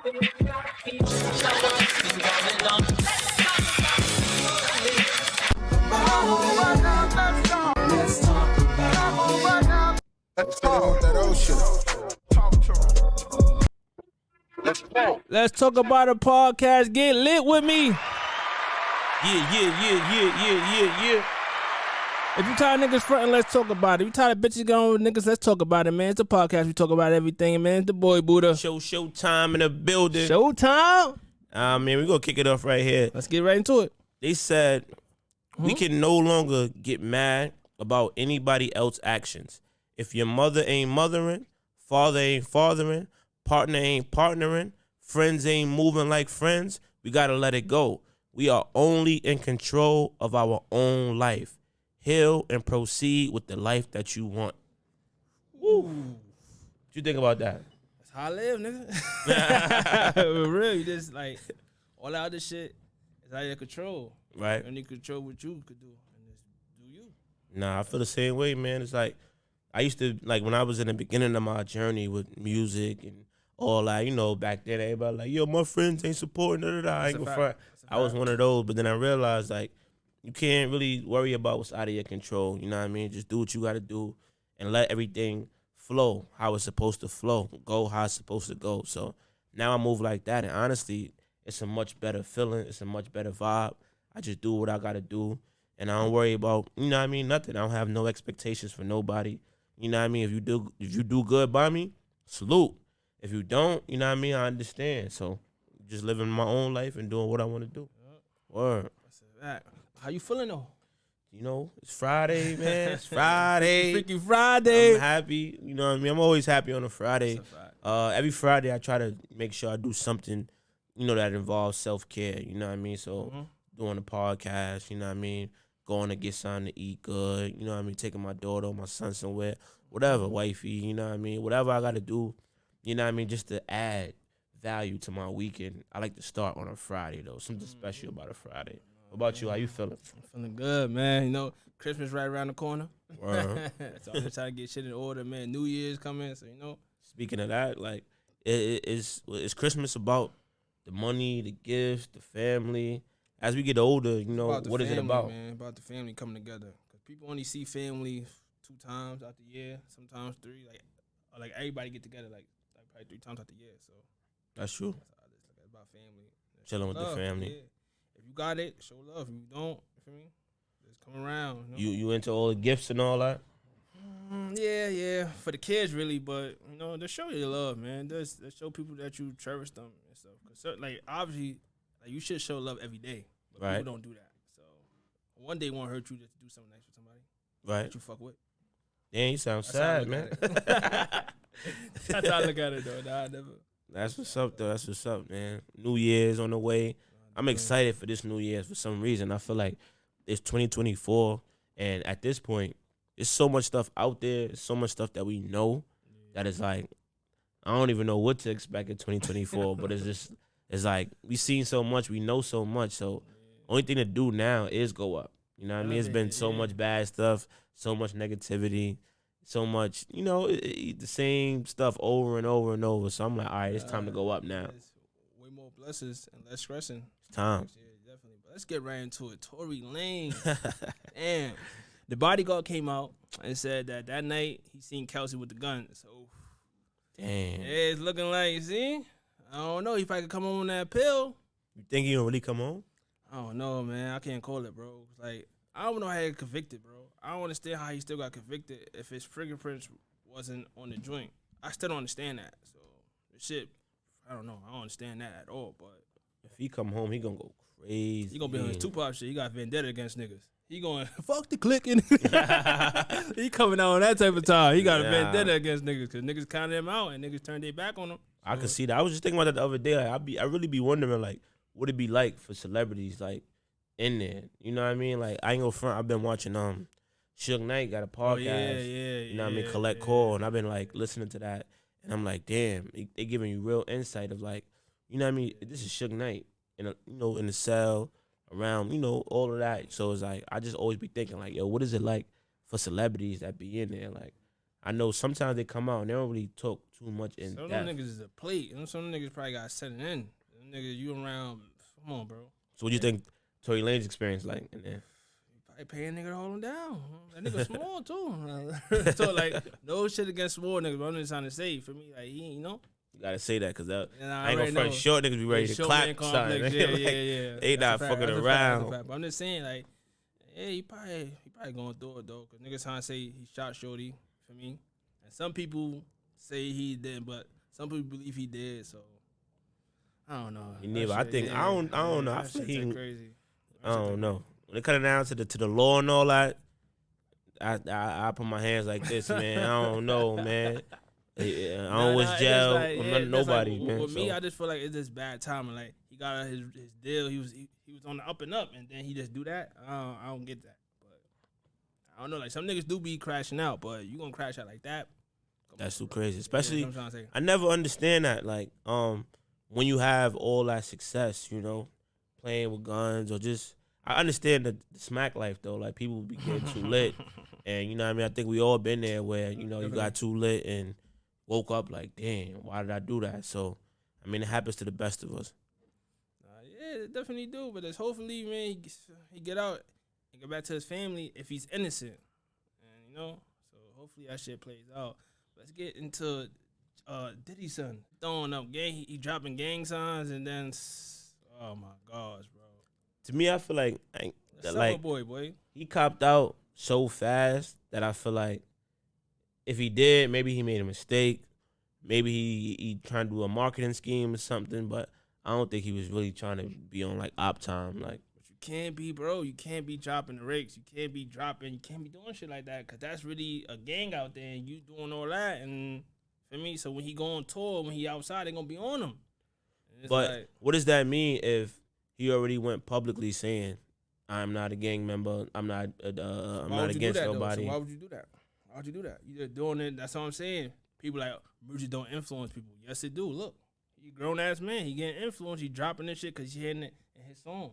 Let's talk about a podcast. Get lit with me. Yeah. If you tired of niggas fronting, let's talk about it. If you tired of bitches going with niggas, let's talk about it, man. It's a podcast. We talk about everything, man. It's the boy Budda. Showtime in the building. Showtime. Man, we're going to kick it off right here. Let's get right into it. They said we can no longer get mad about anybody else's actions. If your mother ain't mothering, father ain't fathering, partner ain't partnering, friends ain't moving like friends, we got to let it go. We are only in control of our own life. Heal and proceed with the life that you want. Woo. What you think about that? That's how I live, nigga. For real, you just like all that other shit is out of your control. Right. You only control what you could do. And just do you. Nah, I feel the same way, man. It's like I used to, like when I was in the beginning of my journey with music and all that, you know, back then everybody like, yo, my friends ain't supporting, I ain't gonna front. I was one of those, but then I realized like, you can't really worry about what's out of your control. You know what I mean? Just do what you got to do and let everything flow how it's supposed to flow, go how it's supposed to go. So now I move like that. And honestly, it's a much better feeling. It's a much better vibe. I just do what I got to do. And I don't worry about, you know what I mean, nothing. I don't have no expectations for nobody. You know what I mean? If you do good by me, salute. If you don't, you know what I mean, I understand. So just living my own life and doing what I want to do. Word. That's how you feeling though? You know, it's Friday, man. It's Friday. Freaky Friday. I'm happy. You know what I mean? I'm always happy on a Friday. Every Friday I try to make sure I do something, you know, that involves self-care. You know what I mean? So doing a podcast, you know what I mean? Going to get something to eat good. You know what I mean? Taking my daughter or my son somewhere. Whatever, wifey, you know what I mean? Whatever I got to do, you know what I mean? Just to add value to my weekend. I like to start on a Friday, though. Something special about a Friday. What about you? How you feeling? I'm feeling good, man. You know, Christmas right around the corner. Word. So I'm just trying to get shit in order, man. New Year's coming, so you know. Speaking of that, like, is Christmas about the money, the gifts, the family? As we get older, you know, what family, is it about? Man, about the family coming together. Because people only see family 2 times out the year, sometimes 3. Like everybody get together like probably 3 times out the year. So That's true. It's about family. Chilling with the family. Yeah. If you got it, show love. If you don't, you feel me? Just come around. You know? You into all the gifts and all that? Yeah. For the kids, really. But, you know, just show your love, man. Just show people that you cherish them and stuff. Because, like, obviously, like, you should show love every day. But right. People don't do that. So, one day won't hurt you just to do something nice for somebody. Right. That you fuck with. Damn, you sound sad, man. That's how I look at it, though. Nah, I never. That's what's up, though. That's what's up, man. New Year's on the way. I'm excited for this New Year's for some reason. I feel like it's 2024, and at this point, there's so much stuff out there. There's so much stuff that we know that is like, I don't even know what to expect in 2024, but it's like we seen so much, we know so much. So only thing to do now is go up. You know what I mean? It's been so much bad stuff, so much negativity, so much, you know, the same stuff over and over and over. So I'm like, all right, it's time to go up now. Way more blessings and less stressing. It's time. Yeah, definitely. But let's get right into it. Tory Lanez. Damn. The bodyguard came out and said that night he seen Kelsey with the gun. So, damn. Yeah, it's looking like, see? I don't know. He probably could come home on that pill. You think he gonna really come home? I don't know, man. I can't call it, bro. Like, I don't know how he got convicted, bro. I don't understand how he still got convicted if his fingerprints wasn't on the joint. I still don't understand that. So, the shit, I don't know. I don't understand that at all, but if he come home, he gonna go crazy. He gonna be on his Tupac shit. He got vendetta against niggas. He going, fuck the clicking. He coming out on that type of time. He got a vendetta against niggas because niggas counted him out and niggas turned their back on him. I could see that. I was just thinking about that the other day. Like, I really be wondering, like, what it be like for celebrities, like, in there. You know what I mean? Like, I ain't gonna front. I've been watching Suge Knight got a podcast. You know what I mean? Collect Call, and I've been like listening to that, and I'm like, damn, they giving you real insight of like, you know what I mean? This is Suge Knight, in a, you know, in the cell, around, you know, all of that. So it's like I just always be thinking like, yo, what is it like for celebrities that be in there? Like, I know sometimes they come out and they don't really talk too much in some depth. Some niggas is a plate. And some niggas probably got set it in. Them niggas, you around, come on, bro. So what do you think Tory Lanez experience like in there? Probably pay a nigga to hold him down. That nigga small, too. So, like, no shit against small niggas, but I'm just trying to say, for me, like, he, you know? You gotta say that, because I I ain't gonna front. Short niggas be ready to clap something. Yeah. They not fucking around. But I'm just saying, like, yeah, he probably going through it, though, because niggas trying to say he shot Shorty, for me. And some people say he didn't, but some people believe he did, so I don't know. I think, I don't know. I feel he crazy. I don't know. When it comes down to the law and all that, I put my hands like this, man. I don't know, man. I don't wish jail on nobody, man. With me, I just feel like it's just bad timing. Like, he got his deal. He was on the up and up, and then he just do that. I don't get that. But I don't know. Like, some niggas do be crashing out, but you gonna crash out like that? That's too crazy. Especially, I'm trying to say. I never understand that. Like, when you have all that success, you know, playing with guns or just. I understand the smack life, though. Like, people be getting too lit. And, you know what I mean? I think we all been there where, you know, you got too lit and woke up like, damn, why did I do that? So, I mean, it happens to the best of us. Yeah, it definitely do. But it's hopefully, man, he get out and get back to his family if he's innocent. And, you know, so hopefully that shit plays out. Let's get into Diddy's son throwing up gang. He dropping gang signs and then, oh, my gosh, bro. To me, I feel like boy. He copped out so fast that I feel like if he did, maybe he made a mistake. Maybe he trying to do a marketing scheme or something, but I don't think he was really trying to be on, like, op time. Like, but you can't be, bro. You can't be dropping the rakes. You can't be doing shit like that because that's really a gang out there and you doing all that. And for me, so when he go on tour, when he outside, they going to be on him. But like, what does that mean if he already went publicly saying, I'm not a gang member. I'm not against nobody. So why would you do that? Why would you do that? You're doing it. That's all I'm saying. People like, music don't influence people. Yes, it do. Look, he a grown-ass man. He getting influenced. He dropping this shit because he hearing it in his songs.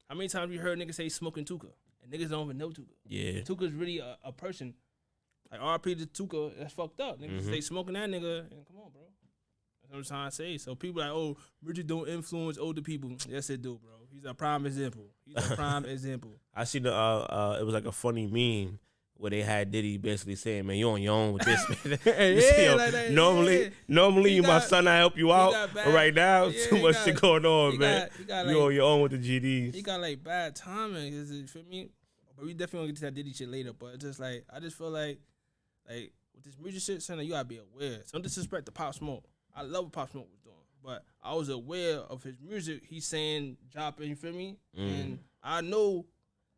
How many times you heard niggas say smoking Tuka? And niggas don't even know Tuka. Yeah. Tuka's really a person. Like, RP to Tuka, that's fucked up. Niggas say smoking that nigga. And come on, bro. That's what I'm trying to say. So people like, oh, Richard don't influence older people. Yes, it do, bro. He's a prime example. I seen it was like a funny meme where they had Diddy basically saying, man, you on your own with this, man. Normally you my son, I help you out. But right now, too much shit going on, man. You on your own with the GDs. He got like bad timing. You feel me? But we definitely gonna get to that Diddy shit later. But it's just like, I just feel like with this music shit, son, you gotta be aware. Don't disrespect the Pop Smoke. I love what Pop Smoke was doing, but I was aware of his music. He's saying dropping, you feel me? And I know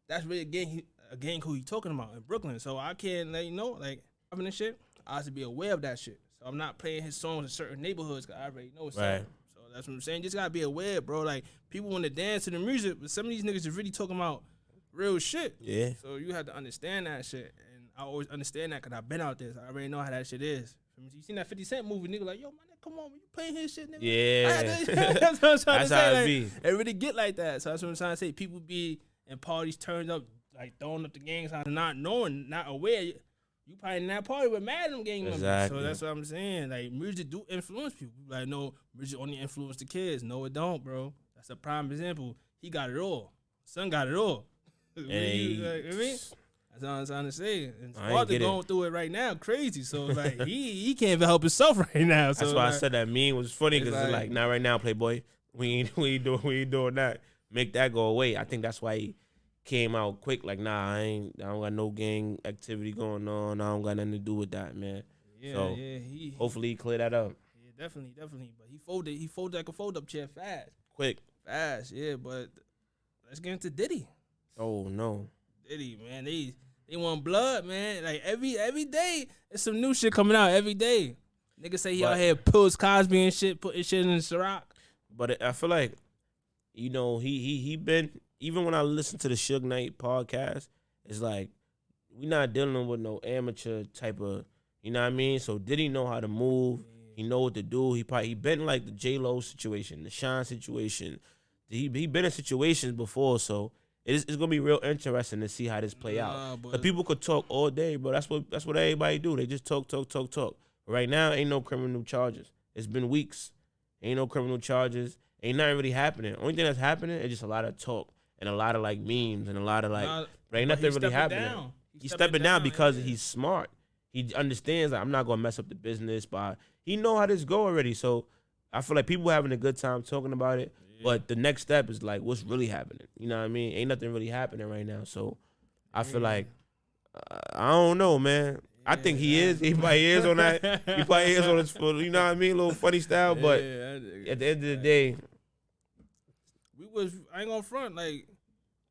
that's really a gang who he talking about in Brooklyn. So I can't let you know, like, having this shit, I have to be aware of that shit. So I'm not playing his songs in certain neighborhoods because I already know it's right. So that's what I'm saying. Just gotta be aware, bro. Like, people want to dance to the music, but some of these niggas is really talking about real shit. Yeah. So you have to understand that shit. And I always understand that because I've been out there. So I already know how that shit is. You seen that 50 Cent movie, nigga, like, yo, man, come on, you playing his shit, nigga. Yeah. That's what I'm trying to say. How it like, be. It really get like that. So that's what I'm trying to say. People be in parties turned up, like, throwing up the gang signs, not knowing, not aware. You probably in that party with mad at them gang members. So that's what I'm saying. Like, music do influence people. Like, no, music only influence the kids. No, it don't, bro. That's a prime example. He got it all. Son got it all. Hey. That's all I'm trying to say. And Father going through it right now, crazy. So like he can't even help himself right now. So that's why I said that meme was funny because it's like, not right now, Playboy. We ain't doing that. Make that go away. I think that's why he came out quick. Like, nah, I don't got no gang activity going on. I don't got nothing to do with that, man. Yeah, so hopefully he clear that up. Yeah, definitely. But he folded like a fold up chair fast. Quick. Fast, yeah. But let's get into Diddy. Oh no. Diddy, man. They want blood, man. Like, every day, there's some new shit coming out every day. Niggas say he out here pills Cosby and shit, putting shit in the Ciroc. But I feel like, you know, he been, even when I listen to the Suge Knight podcast, it's like, we not dealing with no amateur type of, you know what I mean? So did he know how to move? He know what to do. He been like the J-Lo situation, the Sean situation. He been in situations before, so it's gonna be real interesting to see how this play out. Cause people could talk all day, bro. That's what everybody do. They just talk. Right now, ain't no criminal charges. It's been weeks. Ain't no criminal charges. Ain't nothing really happening. Only thing that's happening is just a lot of talk and a lot of like memes and a lot of like. But ain't nothing really happening. He's stepping down because he's smart. He understands like I'm not gonna mess up the business, but he know how this go already. So I feel like people having a good time talking about it. Yeah. But the next step is like what's really happening. You know what I mean? Ain't nothing really happening right now. So I feel like I don't know, man. I think he is. He probably is on that. He probably is on his, you know what I mean, a little funny style. But at the end of the day, I ain't gonna front. Like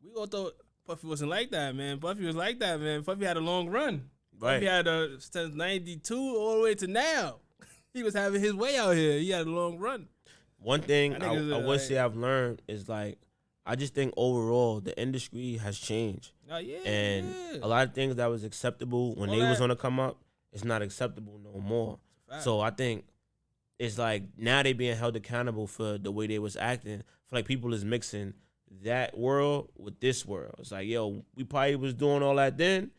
we all thought Puffy wasn't like that, man. Puffy was like that, man. Puffy had a long run. Right. Puffy had since '92 all the way to now. He was having his way out here. He had a long run. One thing I would say I've learned is like I just think overall the industry has changed. And a lot of things that was acceptable when was on the come up, it's not acceptable no more. So I think it's like now they being held accountable for the way they was acting. I feel like people is mixing that world with this world. It's like, yo, we probably was doing all that then,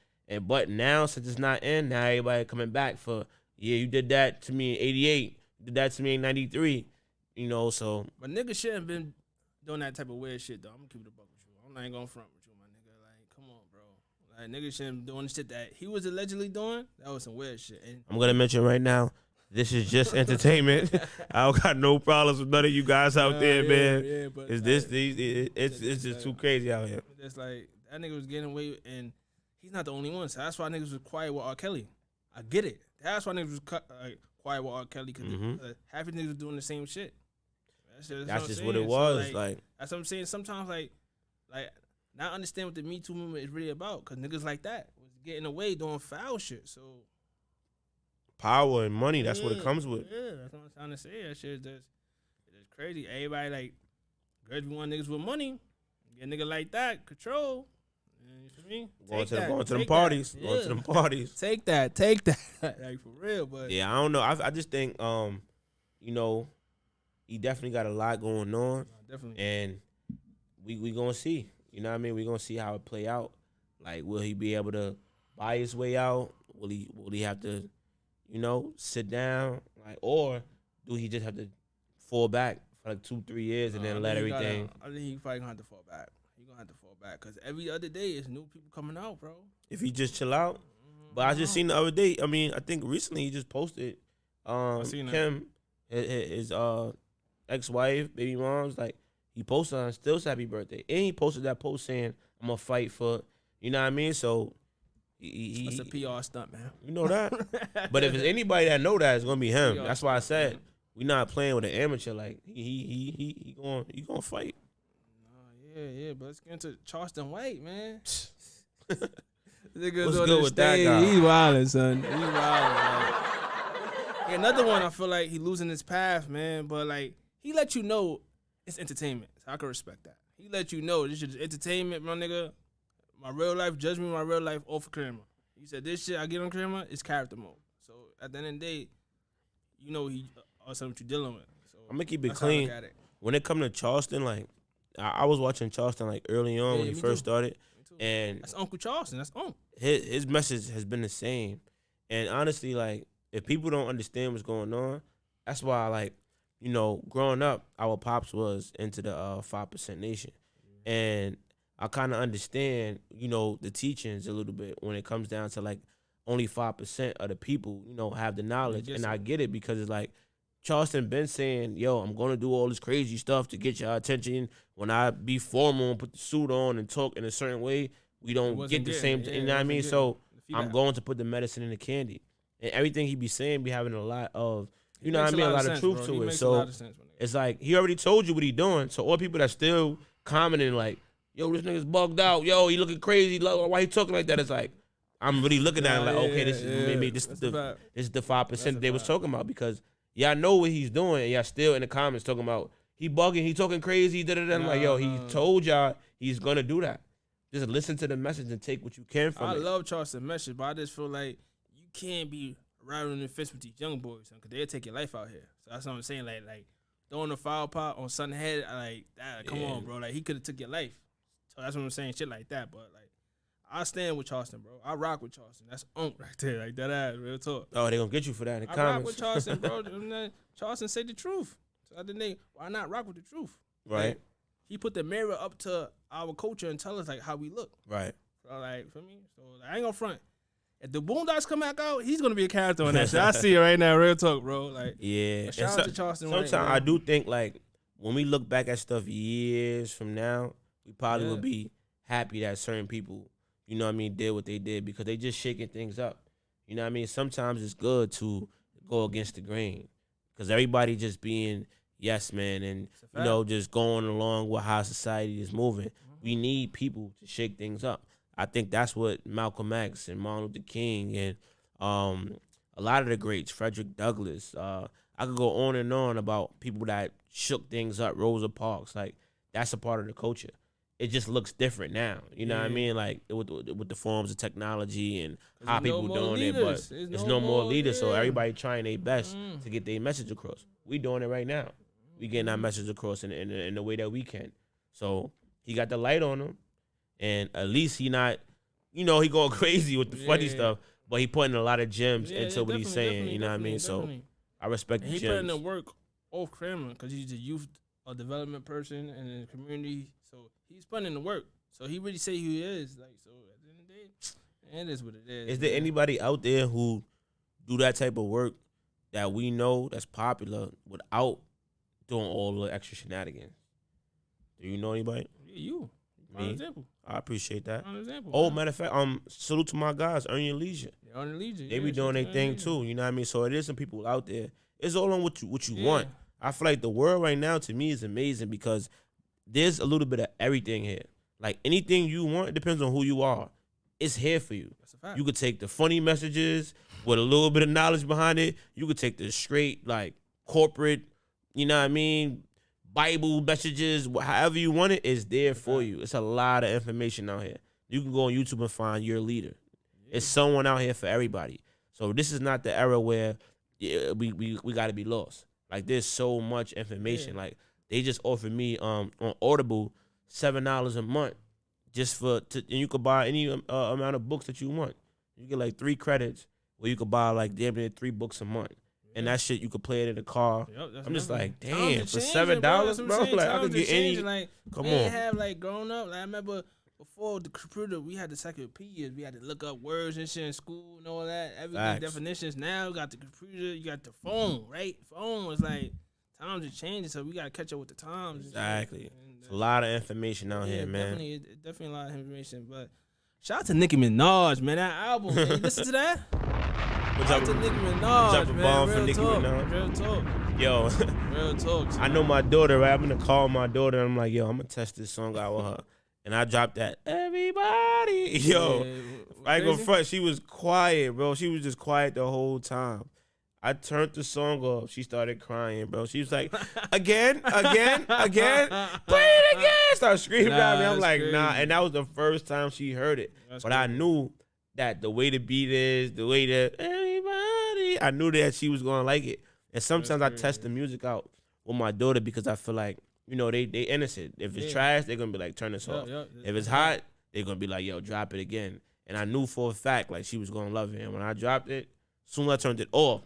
but now since it's not in, now everybody coming back for, yeah, you did that to me in '88, you did that to me in '93, you know. So, but niggas shouldn't have been doing that type of weird shit though. I'm gonna keep it a buck with you. I'm not even gonna front with you, my nigga. Like, come on, bro. Like, niggas shouldn't be doing the shit that he was allegedly doing. That was some weird shit. And I'm gonna mention right now, this is just entertainment. I don't got no problems with none of you guys out there, man. Yeah, but it's just too crazy out here. It's like that nigga was getting away, and he's not the only one. So that's why niggas was quiet with R. Kelly. I get it. That's why niggas was quiet with R. Kelly because half of niggas was doing the same shit. That's just what it was. So, like that's what I'm saying. Sometimes like not understand what the Me Too movement is really about because niggas like that was getting away doing foul shit. So power and money, that's what it comes with. Yeah, that's what I'm trying to say. That shit is just crazy. Everybody like everyone niggas with money. Get a nigga like that control. You feel me? Going to them parties. Take that. Like for real, but yeah, I don't know. I just think you know, he definitely got a lot going on. Definitely. And we gonna see. You know what I mean? We gonna see how it play out. Like, will he be able to buy his way out? Will he have to, you know, sit down? Like, or do he just have to fall back for like 2-3 years and then let everything? I think he probably gonna have to fall back. He gonna have to fall back because every other day is new people coming out, bro. If he just chill out. But I just seen the other day. I mean, I think recently he just posted Kim, his ex-wife, baby mom's, like, he posted on Still's happy birthday. And he posted that post saying, I'm going to fight for, you know what I mean? So, that's a PR stunt, man. You know that? But if it's anybody that know that, it's going to be him. That's why I said, we not playing with an amateur. Like, he going to fight. Yeah, but let's get into Charleston White, man. What's good with that guy? He's wildin', son. He's wildin'. Like, another one, I feel like he losing his path, man. But, like, he let you know it's entertainment. So I can respect that. He let you know this shit is entertainment, my nigga. My real life, judge me my real life off of camera. He said this shit I get on camera is character mode. So at the end of the day, you know he or something you're dealing with. So I'm gonna keep it clean. When it come to Charleston, like I was watching Charleston like early on when he first started, and that's Uncle Charleston. That's Uncle. His message has been the same, and honestly, like if people don't understand what's going on, that's why like. You know, growing up, our pops was into the 5% Nation. And I kind of understand, you know, the teachings a little bit when it comes down to, like, only 5% of the people, you know, have the knowledge. And I get it because it's like Charleston been saying, yo, I'm going to do all this crazy stuff to get your attention. When I be formal and put the suit on and talk in a certain way, we don't get the same thing. You know what I mean? So I'm going to put the medicine in the candy. And everything he be saying be having a lot of, you know what I mean? A lot of truth to it. So it's like he already told you what he doing. So all people that still commenting like, yo, this nigga's bugged out. Yo, he looking crazy. Why he talking like that? It's like I'm really looking at it like, okay, this is maybe this is the 5% that they was talking about because y'all know what he's doing and y'all still in the comments talking about he bugging, he talking crazy. I'm like, yo, he told y'all he's gonna do that. Just listen to the message and take what you can from it. I love Charleston's message, but I just feel like you can't be riding the fence with these young boys, because they'll take your life out here. So that's what I'm saying. Like throwing a foul pot on Sunhead, like that. Come on, bro. Like he could have took your life. So that's what I'm saying, shit like that. But like, I stand with Charleston, bro. I rock with Charleston. That's right there, like that ass, real talk. Oh, they gonna get you for that in the comments. I rock with Charleston, bro. Charleston say the truth. So at the name, why not rock with the truth? Right. Like, he put the mirror up to our culture and tell us like how we look. Right. So like for me, so like, I ain't gonna front. If the Boondocks come back out, he's gonna be a character on that shit. I see it right now, real talk, bro. Like, yeah. Shout out to Charleston. Sometimes I do think like when we look back at stuff years from now, we probably would be happy that certain people, you know what I mean, did what they did because they just shaking things up. You know what I mean? Sometimes it's good to go against the grain because everybody just being yes man and you know just going along with how society is moving. We need people to shake things up. I think that's what Malcolm X and Martin Luther King and a lot of the greats, Frederick Douglass. I could go on and on about people that shook things up. Rosa Parks, like that's a part of the culture. It just looks different now. You know what I mean? Like with the forms of technology and how people doing it, but there's no more leaders. So everybody trying their best to get their message across. We doing it right now. We getting our message across in the way that we can. So he got the light on him. And at least he not, you know, he going crazy with the funny stuff, but he putting a lot of gems into what he's saying. You know what I mean? So I respect the gems. He putting the work off camera because he's a youth development person in the community. So he's putting in the work. So he really say who he is. Like, so at the end of the day, it is what it is. Is there anybody out there who do that type of work that we know that's popular without doing all the extra shenanigans? Do you know anybody? Yeah, you. Me? Example. I appreciate that. Example, oh, matter of fact, salute to my guys, Earn Your Leisure. Yeah, Earn Your Leisure. They be doing their thing too, you know what I mean? So it is some people out there. It's all on what you want. I feel like the world right now to me is amazing because there's a little bit of everything here. Like anything you want, it depends on who you are. It's here for you. That's a fact. You could take the funny messages with a little bit of knowledge behind it. You could take the straight, like, corporate, you know what I mean, Bible messages, however you want it, is there for you. It's a lot of information out here. You can go on YouTube and find your leader. It's someone out here for everybody. So this is not the era where we got to be lost. Like, there's so much information. Like, they just offered me on Audible $7 a month just and you could buy any amount of books that you want. You get like 3 credits where you could buy like damn near 3 books a month. And that shit, you could play it in the car. I'm just like, damn, for $7, bro. Like, I could get any. Like, come on. We have like grown up. Like, I remember before the computer, we had the encyclopedias. We had to look up words and shit in school and all that. Everything definitions. Now we got the computer. You got the phone, right? Phone was like times are changing, so we got to catch up with the times. Exactly. It's a lot of information out here, man. Definitely a lot of information. But shout out to Nicki Minaj, man. That album, man. You listen to that? What's up, to Nicki Minaj, man. Bomb for Real Nicki talk. Minaj. Real talk. Yo. Real talk. I know my daughter, right? I'm going to call my daughter, and I'm like, yo, I'm going to test this song out with her. And I dropped that, everybody. Yo, I ain't gonna front. She was quiet, bro. She was just quiet the whole time. I turned the song off. She started crying, bro. She was like, again, play it again. Started screaming at me. I'm like, crazy. Nah. And that was the first time she heard it. That's but crazy. I knew that the way the beat is, the way that everybody, I knew that she was gonna like it. And sometimes I test the music out with my daughter because I feel like, you know, they innocent. If it's trash, they're gonna be like, turn this off. If it's hot, they're gonna be like, yo, drop it again. And I knew for a fact like she was gonna love it. And when I dropped it, soon as I turned it off,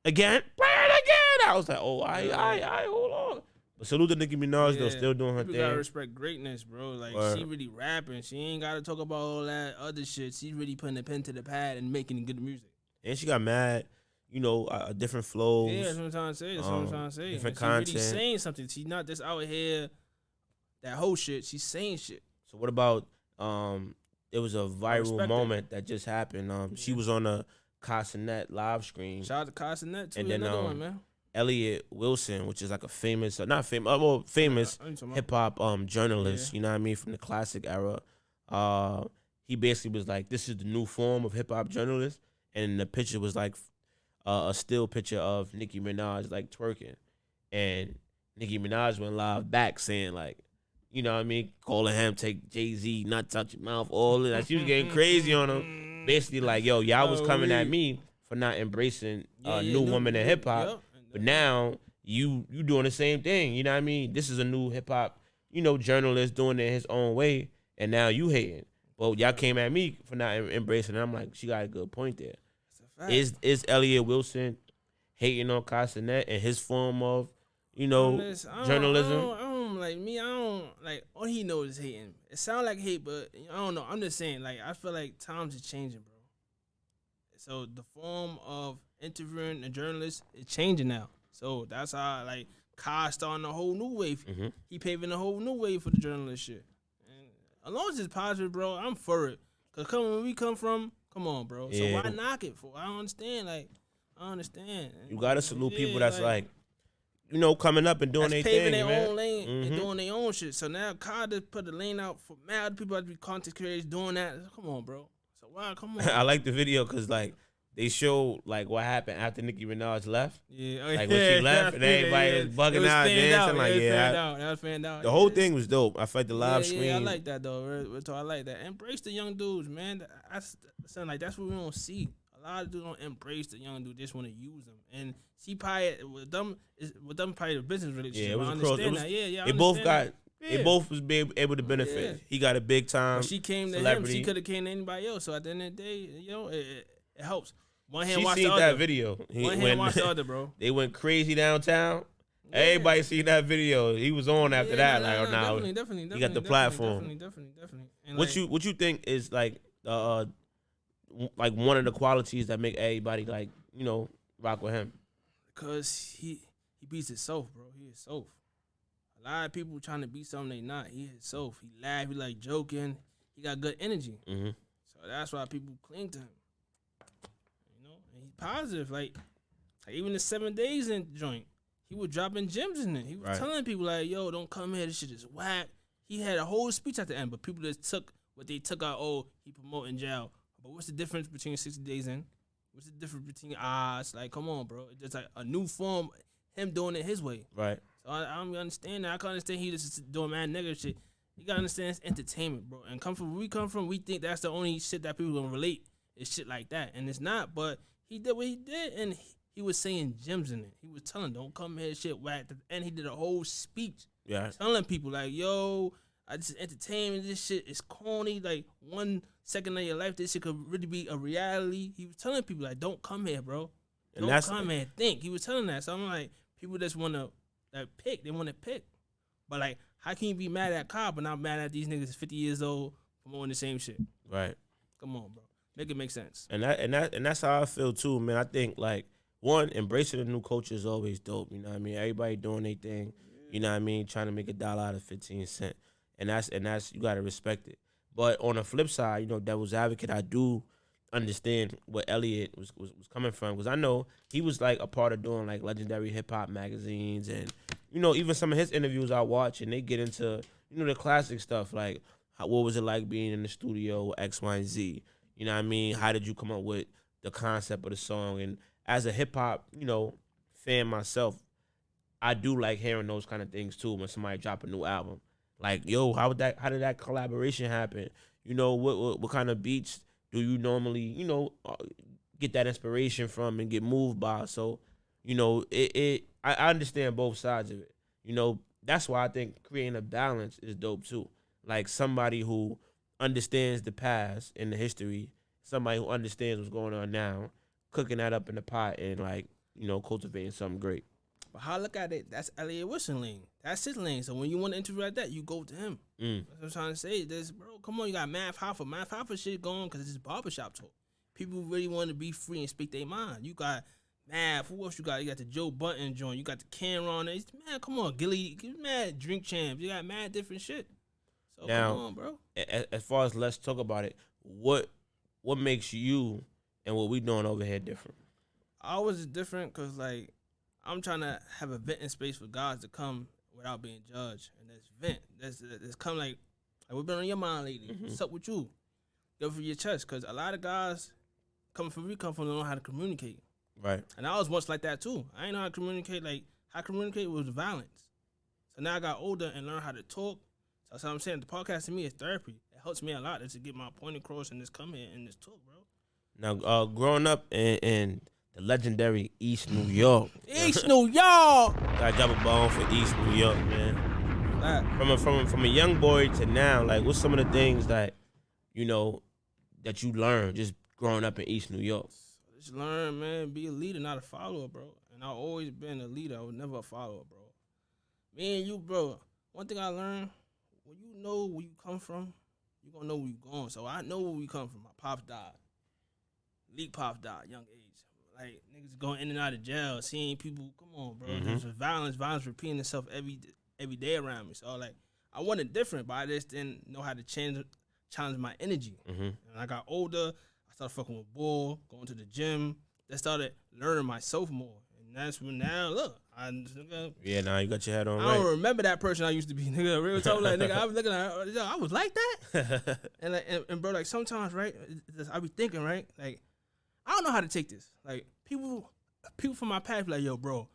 again, play it again. I was like, oh, I hold on. But salute to Nicki Minaj though, still doing her thing. You gotta respect greatness, bro. Like she really rapping. She ain't gotta talk about all that other shit. She's really putting the pen to the pad and making good music. And she got mad. You know, different flows. Yeah, that's what I'm trying to say. That's what I'm trying to say. Different content. She's really saying something. She's not just out here that whole shit. She's saying shit. So what about there was a viral moment that just happened. She was on a Casanet live stream. Shout out to Casanet too. And then another one, man. Elliot Wilson, which is like a famous, famous hip hop journalist. You know what I mean, from the classic era. He basically was like, this is the new form of hip hop journalist, and the picture was like a still picture of Nicki Minaj like twerking, and Nicki Minaj went live back saying like, you know what I mean, calling him, take Jay-Z, not touch your mouth, all that. Like, she was getting crazy on him, basically like, yo, y'all was coming at me for not embracing new woman in hip hop, but now you doing the same thing. You know what I mean? This is a new hip hop, you know, journalist doing it his own way, and now you hating. But y'all came at me for not embracing it. I'm like, she got a good point there. Is Elliot Wilson hating on Castanet and his form of, journalism? I don't like all he knows is hating. It sounds like hate, but I don't know. I'm just saying, like, I feel like times is changing, bro. So the form of interviewing a journalist is changing now. So that's how, like, Kai starting a whole new wave. Mm-hmm. He paving a whole new way for the journalist shit. And as long as it's positive, bro, I'm for it. Cause where we come from, come on, bro. So why knock it for? I don't understand. Like, I understand. You gotta salute people that's like, coming up and doing their thing, paving their own lane and doing their own shit. So now Kai just put the lane out for mad people that be content creators doing that. Come on, bro. So why? Come on. I like the video because like they showed like what happened after Nicki Minaj left. Yeah, like when she left and everybody was bugging out, dancing. Like that was fanned out. The whole thing was dope. I felt the live stream. Yeah, I like that though. I like that. Embrace the young dudes, man. That's what we don't see. A lot of dudes don't embrace the young dude. Just want to use them. And she probably with them probably the business relationship. Yeah, it was I understand that. They both got. They both was able to benefit. Yeah. He got a big time. But she came to him. She could have came to anybody else. So at the end of the day, it helps. One hand watch the other. She seen that video. One hand watch the other, bro. They went crazy downtown. Yeah. Everybody seen that video. He was on after that. Definitely. He got the platform. Definitely. And what you think is like one of the qualities that make everybody like rock with him? Because he beats himself, bro. He is self. A lot of people trying to be something they not. He is self. He laugh. He like joking. He got good energy. Mm-hmm. So that's why people cling to him. And he's positive. Like even the 7 days in joint, he was dropping gems in it. He was telling people like, "Yo, don't come here. This shit is whack." He had a whole speech at the end, but people just took what they took out. Oh, he promoting jail. But what's the difference between 60 days in? What's the difference between it's like, come on, bro. It's just like a new form. Him doing it his way. Right. So I don't understand that. I can understand he just doing mad nigga shit. You gotta understand it's entertainment, bro. And where we come from, we think that's the only shit that people gonna relate is shit like that. And it's not, but he did what he did, and he was saying gems in it. He was telling, don't come here, shit whack. And he did a whole speech telling people, like, yo, this is entertainment, this shit is corny. Like, 1 second of your life, this shit could really be a reality. He was telling people, like, don't come here, bro. Don't come here and think. He was telling that. So I'm like, people just want to pick. They want to pick. But, like, how can you be mad at Cobb but not mad at these niggas 50 years old promoting the same shit? Right. Come on, bro. Make it make sense. And that's how I feel, too, man. I think, like, one, embracing the new culture is always dope. You know what I mean? Everybody doing their thing. You know what I mean? Trying to make $1 out of 15 cents. And that's you got to respect it. But on the flip side, devil's advocate, I do understand what Elliot was coming from, because I know he was like a part of doing like legendary hip hop magazines, and even some of his interviews I watch, and they get into the classic stuff like what was it like being in the studio with X, Y, and Z. You know what I mean? How did you come up with the concept of the song? And as a hip hop fan myself, I do like hearing those kind of things too when somebody drop a new album. Like, yo, how did that collaboration happen? What kind of beats do you normally, get that inspiration from and get moved by? So, I understand both sides of it. That's why I think creating a balance is dope too. Like somebody who understands the past and the history, somebody who understands what's going on now, cooking that up in the pot and like, cultivating something great. But how I look at it, that's Elliot Wilson lane. That's his lane. So when you want to interview like that, you go to him. That's what I'm trying to say. Bro, come on, you got Math Hoffa shit going because it's barbershop talk. People really want to be free and speak their mind. You got Math. Who else you got? You got the Joe Button joint. You got the Cameron. Man, come on, Gilly. Mad Drink Champs. You got mad different shit. So now, come on, bro. As far as let's talk about it, what makes you and what we doing over here different? I was different because, like, I'm trying to have a venting space for guys to come without being judged. And this vent, that's come like what's been on your mind lately? Mm-hmm. What's up with you? Go for your chest. Because a lot of guys come from don't know how to communicate. Right. And I was once like that too. I ain't know how to communicate. Like, how to communicate was violence. So now I got older and learned how to talk. So that's what I'm saying. The podcast to me is therapy. It helps me a lot to get my point across and just come here and just talk, bro. Now, growing up in the legendary East New York. East New York! Gotta drop a bone for East New York, man. From a young boy to now, like, what's some of the things that, you know, that you learned just growing up in East New York? Just learn, man, be a leader, not a follower, bro. And I've always been a leader. I was never a follower, bro. Me and you, bro, one thing I learned, when you know where you come from, you gonna know where you going. So I know where we come from. My pops died. Leak pops died, young age. Like, niggas going in and out of jail, seeing people, come on, bro. There's violence repeating itself every day around me. So, like, I wanted different, but I just didn't know how to challenge my energy. And I got older, I started fucking with ball, going to the gym. I started learning myself more. And that's when now, look, yeah, now you got your head on I don't remember that person I used to be, nigga. Real talk, like, nigga, I was looking at her, I was like that? and bro, like, sometimes, right, I be thinking, right, like, I don't know how to take this. Like, people from my past be like, yo, bro,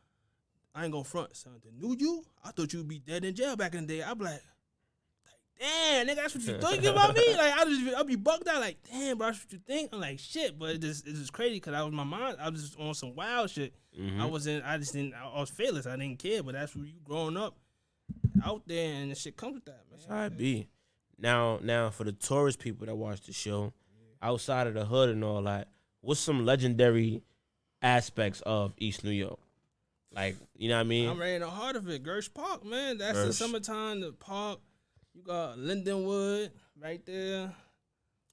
I ain't gonna front, son. The new you, I thought you'd be dead in jail back in the day. I be like, damn, nigga, that's what you thinking about me? Like, I'll be bugged out, like, damn, bro, that's what you think? I'm like, shit, but it's just crazy because I was just on some wild shit. I was fearless. I didn't care, but that's where you growing up out there, and the shit comes with that, man. That's how it be. Now, for the tourist people that watch the show, outside of the hood and all that, what's some legendary aspects of East New York? Like, you know what I mean? I'm right in the heart of it. Gersh Park, man. That's the summertime, the park. You got Lindenwood right there.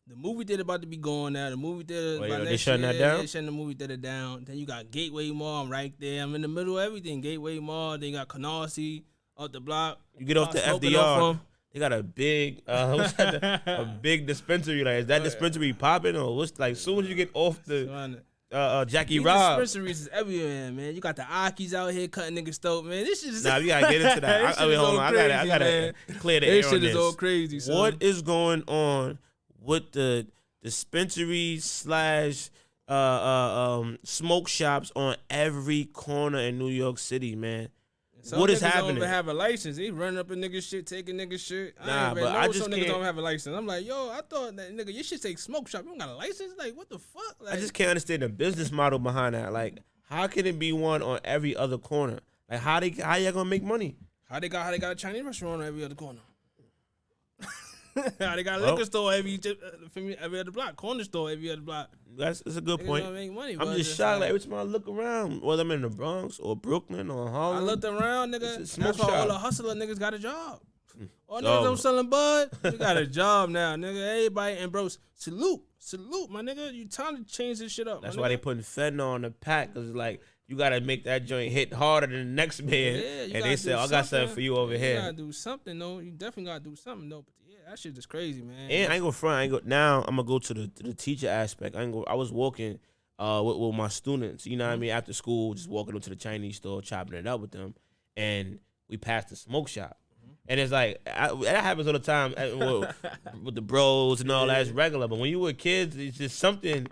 The movie theater about to be going now. The movie theater. They shutting that down? They shutting the movie theater down. Then you got Gateway Mall. I'm right there. I'm in the middle of everything. Gateway Mall. Then you got Canarsie up the block. You get off the FDR. They got a big, a big dispensary. Like, is that dispensary popping or what's like? As soon as you get off the Jackie Rob, dispensaries is everywhere, man. You got the Akis out here cutting niggas throat, man. This shit is you gotta get into that. Hold on, I gotta clear the air on this. This shit is all crazy. Son. What is going on with the dispensary / smoke shops on every corner in New York City, man? What is happening? Don't even have a license. They running up in niggas shit, taking niggas shit. I just some can't. Niggas don't have a license. I'm like, yo, I thought that nigga, you should take smoke shop. You don't got a license? Like, what the fuck? Like, I just can't understand the business model behind that. Like, how can it be one on every other corner? Like, how y'all gonna make money? How they got a Chinese restaurant on every other corner? How they got a liquor store every other block, corner store every other block. That's a good point. Make money, I'm just shocked. Like, every time I look around, whether I'm in the Bronx or Brooklyn or Harlem, I looked around, nigga. That's why all the hustler niggas got a job. All niggas I'm selling bud, you got a job now, nigga. Everybody, and bro, salute, my nigga. You time to change this shit up. That's why they putting fentanyl on the pack, cause like you gotta make that joint hit harder than the next man. Yeah, and they say, I got something for you over here. You gotta do something, though. You definitely gotta do something, though. But yeah, that shit just crazy, man. And I ain't gonna front. Now I'm gonna go to the teacher aspect. I was walking with my students, you know what I mean, after school, just walking up to the Chinese store, chopping it up with them, and we passed the smoke shop. And it's like, that happens all the time with the bros and all that. It's regular. But when you were kids, it's just something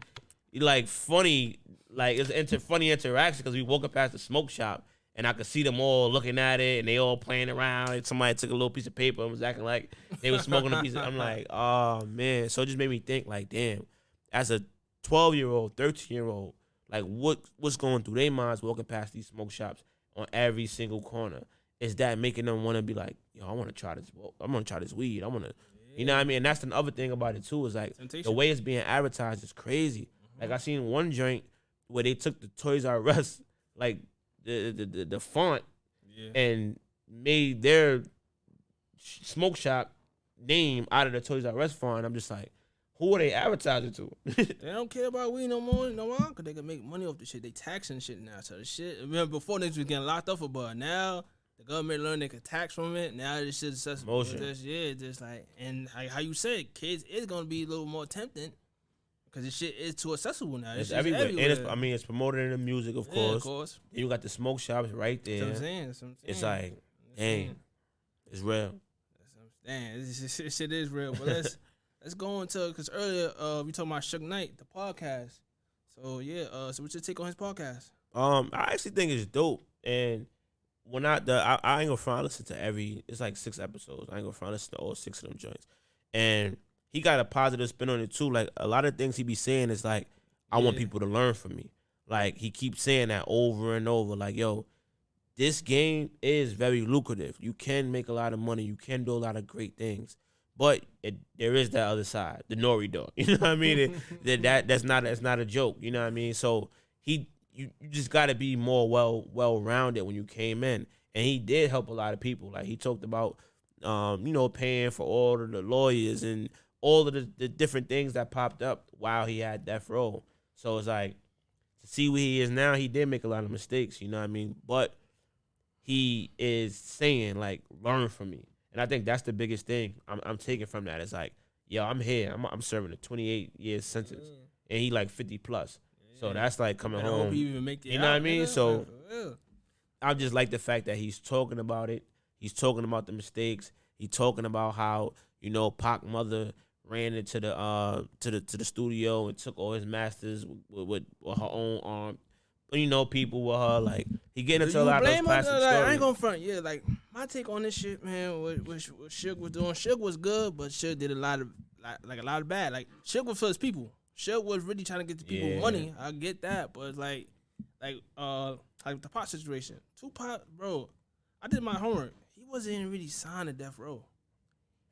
like funny. Like, it's funny interaction because we woke up past the smoke shop and I could see them all looking at it and they all playing around. And somebody took a little piece of paper and was acting like they were smoking a piece of, I'm like, oh, man. So it just made me think, like, damn, as a 12-year-old, 13-year-old, like, what's going through their minds walking past these smoke shops on every single corner? Is that making them want to be like, yo, I want to try this. I'm going to try this weed. I want to, you know what I mean? And that's the other thing about it, too, is like the way it's being advertised is crazy. Like, I seen one joint where they took the Toys R Us, like the font, and made their smoke shop name out of the Toys R Us font. I'm just like, who are they advertising to? They don't care about weed no more, because they can make money off the shit. They taxing shit now. So the shit, remember before niggas was getting locked up for bud. Now the government learned they could tax from it. Now this shit's accessible. Just like, and how you said, kids is gonna be a little more tempting because this shit is too accessible now. It's everywhere. And it's promoted in the music, of course. Of course. And you got the smoke shops right there. That's what I'm saying. It's like, dang, it's real. Damn, this shit is real. But let's go into, because earlier we talking about Suge Knight, the podcast. So yeah, so what's your take on his podcast? I actually think it's dope. And when I ain't gonna front, I listen to it's like 6 episodes. I ain't gonna front, I listen to all 6 of them joints. And he got a positive spin on it too. Like, a lot of things he be saying is like, I want people to learn from me. Like, he keeps saying that over and over. Like, yo, this game is very lucrative. You can make a lot of money. You can do a lot of great things. But there is that other side, the Nori dog. You know what I mean? That's not a joke. You know what I mean? So you just got to be more well rounded when you came in, and he did help a lot of people. Like he talked about, paying for all of the lawyers and all of the different things that popped up while he had Death Row. So it's like to see where he is now. He did make a lot of mistakes. You know what I mean? But he is saying like, learn from me. And I think that's the biggest thing I'm taking from that. It's like, yo, I'm here. I'm serving a 28-year sentence, and he like 50 plus. So that's like coming home. Hope he even make it you know what I mean? So yeah. I just like the fact that he's talking about it. He's talking about the mistakes. He's talking about how Pac's mother ran into the studio and took all his masters with her own arm. People with her, like, he getting into a lot of those classic stories. I ain't gonna front. Yeah, like, my take on this shit, man, what Suge was doing. Suge was good, but Suge did a lot of bad. Like, Suge was for his people. Suge was really trying to get the people money. I get that, but like the Pac situation. Tupac, bro, I did my homework. He wasn't even really signed to Death Row.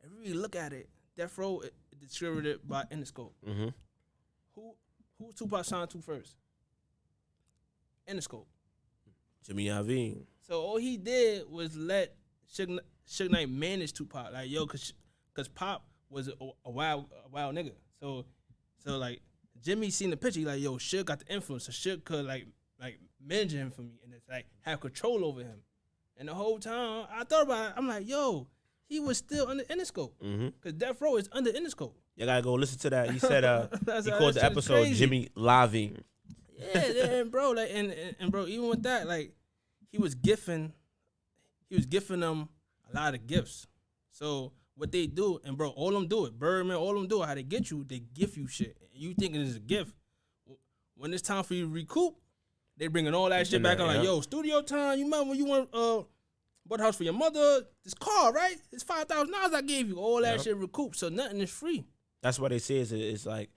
If you really look at it, Death Row is distributed by Interscope. Mm-hmm. Who Tupac signed to first? Interscope. Jimmy Iovine. So all he did was let Suge Knight manage Tupac, like, yo, cause Pop was a wild nigga. So like Jimmy seen the picture, he like, yo, Suge got the influence, so Suge could like manage him for me, and it's like have control over him. And the whole time I thought about it, I'm like, yo, he was still under Interscope, cause Death Row is under Interscope. You gotta go listen to that. He said he called the episode crazy. Jimmy Iovine. Yeah, and bro, like, and bro, even with that, like, he was gifting them a lot of gifts. So what they do, and bro, all them do it. Birdman, all them do it. How they get you, they gift you shit. And you thinking it's a gift. When it's time for you to recoup, they bringing all that shit back on. Like, yo, studio time. You remember when you went bought a house for your mother? This car, right? It's $5,000 I gave you. All that shit recouped. So nothing is free. That's what they say. It's like.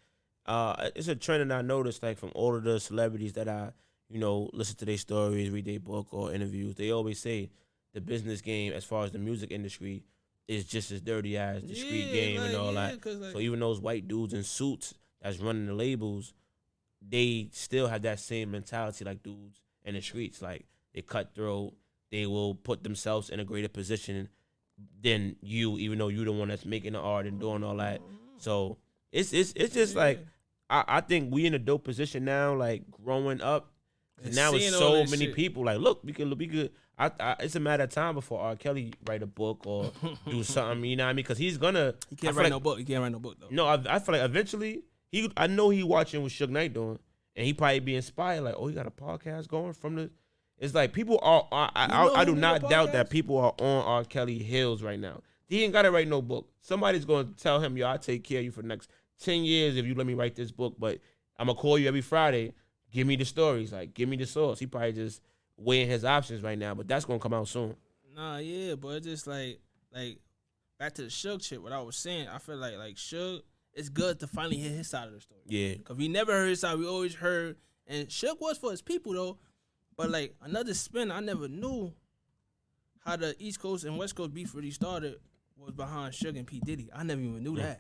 It's a trend that I noticed, like, from all of the celebrities that I, listen to their stories, read their book or interviews. They always say the business game, as far as the music industry, is just as dirty as the street game and all that. Like, so even those white dudes in suits that's running the labels, they still have that same mentality like dudes in the streets. Like, they cutthroat. They will put themselves in a greater position than you, even though you're the one that's making the art and doing all that. So it's just like, I think we in a dope position now, like, growing up. Now it's so many people like, look, we could. It's a matter of time before R. Kelly write a book or do something. You know what I mean? Because he's gonna. He can't write no book. He can't write no book though. No, I feel like eventually I know he watching what Suge Knight doing, and he probably be inspired. Like, oh, he got a podcast going from the. It's like people are. I do not doubt that people are on R. Kelly heels right now. He ain't gotta write no book. Somebody's gonna tell him, yo, I'll take care of you for the next 10 years if you let me write this book, but I'm going to call you every Friday. Give me the stories. Like, give me the source. He probably just weighing his options right now, but that's going to come out soon. Nah, yeah, but it's just like back to the Suge shit, what I was saying, I feel like Suge, it's good to finally hear his side of the story. Yeah. Because we never heard his side. We always heard, and Suge was for his people, though, but, like, another spin, I never knew how the East Coast and West Coast beef really started was behind Suge and P. Diddy. I never even knew that.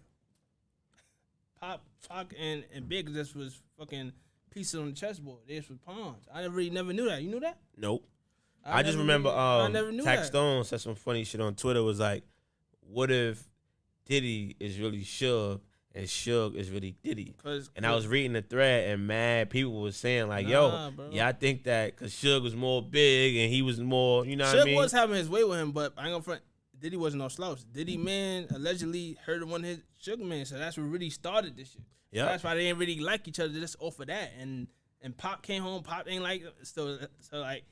Pac and Big just was fucking pieces on the chessboard. They just was pawns. I really never knew that. You knew that? Nope. I just remember Tax Stone said some funny shit on Twitter. Was like, what if Diddy is really Suge and Suge is really Diddy? And I was reading the thread and mad people was saying like, bro. I think that because Suge was more big and he was more, you know what I mean? Suge was having his way with him, but I ain't gonna front. Diddy wasn't no slouch. Diddy, man, allegedly heard one of his Suge man, so that's what really started this shit. Yeah, so that's why they didn't really like each other just off of that. And Pop came home, Pop ain't like so like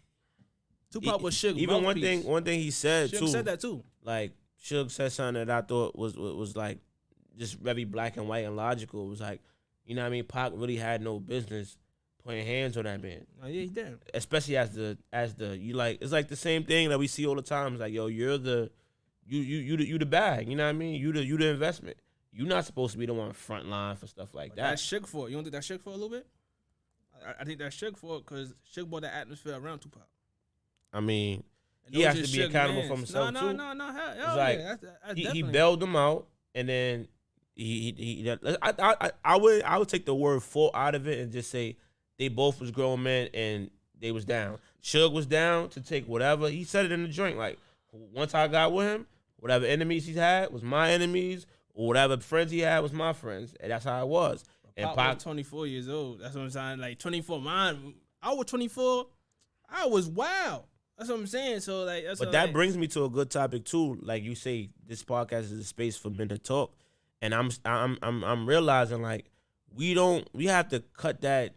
Tupac was Suge. Even one thing he said Suge too. said that too. Like Suge said something that I thought was like just very black and white and logical. It was like, you know what I mean? Pac really had no business putting hands on that man. Oh yeah, he did. Especially as the you like, it's like the same thing that we see all the time. It's like, yo, you're the you the bag, you know what I mean? You the investment. You're not supposed to be the one front line for stuff like that. That's Suge for it. You don't think that's Suge for a little bit? I think that's Suge for it because Suge brought that atmosphere around Tupac. I mean, he has to be accountable for himself too. No. Hell it's like he bailed them out, and then I would take the word "for" out of it and just say they both was grown men and they was down. Suge was down to take whatever. He said it in the joint. Like, once I got with him, whatever enemies he had was my enemies, or whatever friends he had was my friends. And that's how it was. And Pop was 24 years old. That's what I'm saying. Like, 24. I was 24. I was wild. That's what I'm saying. So, like, that's But that brings me to a good topic, too. Like you say, this podcast is a space for men to talk. And I'm realizing, like, we have to cut that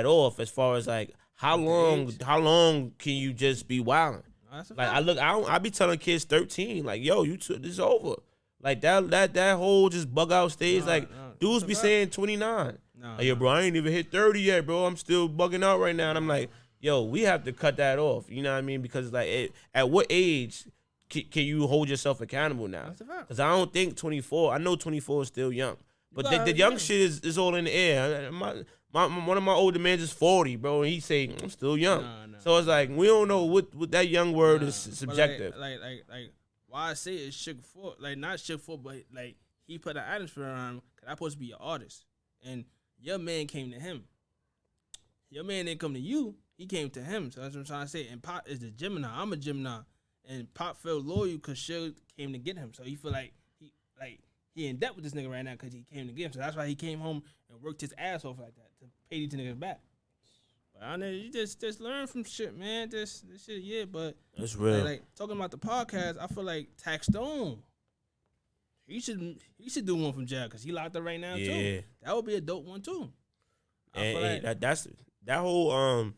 off as far as, like, how long can you just be wilding? Like, I be telling kids 13, like, yo, this is over. Like, that whole just bug out stage, dudes be saying 29. Like, yo, bro, I ain't even hit 30 yet, bro. I'm still bugging out right now. And I'm like, yo, we have to cut that off. You know what I mean? Because, like, at what age can you hold yourself accountable now? Because I don't think 24. I know 24 is still young. But the young shit is all in the air. One of my older men is 40, bro, and he say I'm still young. So it's like we don't know what that young word is subjective. Like why I say it's Suge for, like not Suge for, but like he put an atmosphere around him. Cause I'm supposed to be an artist, and your man came to him. Your man didn't come to you. He came to him. So that's what I'm trying to say. And Pop is a Gemini. I'm a Gemini, and Pop felt loyal because Suge came to get him. So he feel like he in debt with this nigga right now because he came to get him. So that's why he came home and worked his ass off like that to pay these niggas back. But I know you just learn from shit, man. This shit, yeah. But that's real. Like talking about the podcast, I feel like Tax Stone. He should do one from jail because he locked up right now too. That would be a dope one too. And that's that whole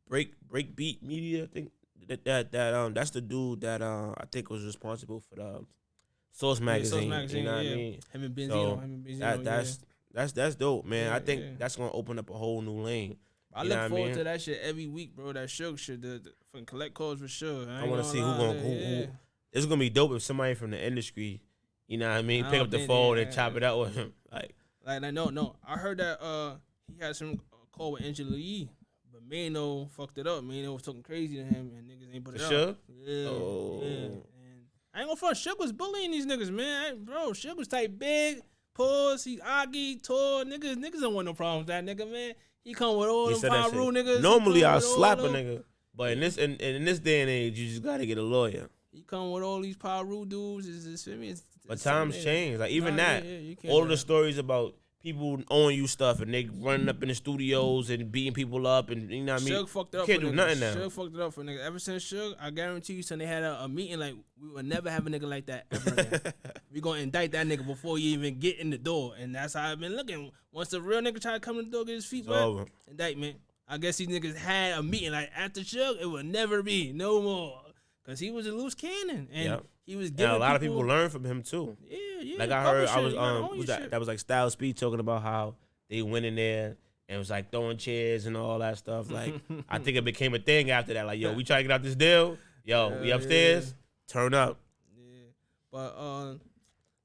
break beat media. I think that's the dude that I think was responsible for the Source Magazine. You know what I mean? Him and Benzino. That's dope, man. I think that's gonna open up a whole new lane. I look forward to that shit every week, bro. That Suge shit, the collect calls for sure. I want to see who. It's gonna be dope if somebody from the industry, you know what I mean, pick up the phone and chop it out with him. Like no. I heard that he had some call with Angela Yee, but Mano fucked it up. Mano was talking crazy to him, and niggas ain't put it out. Yeah. And I ain't gonna front. Suge was bullying these niggas, man. Bro, Suge was type big. Pause. He Aggie, tall. Niggas don't want no problem with that nigga, man. He come with all them Pyru niggas. Normally I'll slap a nigga, but in this day and age, you just gotta get a lawyer. He come with all these Pyru dudes. But times change. Like even all of the stories about people owing you stuff and they running up in the studios and beating people up and you know what I mean. Suge fucked it up. Can't do nothing now. Suge fucked it up for niggas. Ever since Suge, I guarantee you, son, they had a meeting like we would never have a nigga like that ever again. We gonna indict that nigga before you even get in the door, and that's how I've been looking. Once the real nigga try to come in the door, get his feet wet, indictment. I guess these niggas had a meeting like after Suge, it would never be no more, cause he was a loose cannon and he was giving. And a lot of people learned from him too. Yeah. Like I heard, that was like Style Speed talking about how they went in there and was like throwing chairs and all that stuff. Like I think it became a thing after that. Like, yo, we try to get out this deal. Yo, we upstairs. Turn up. Yeah, but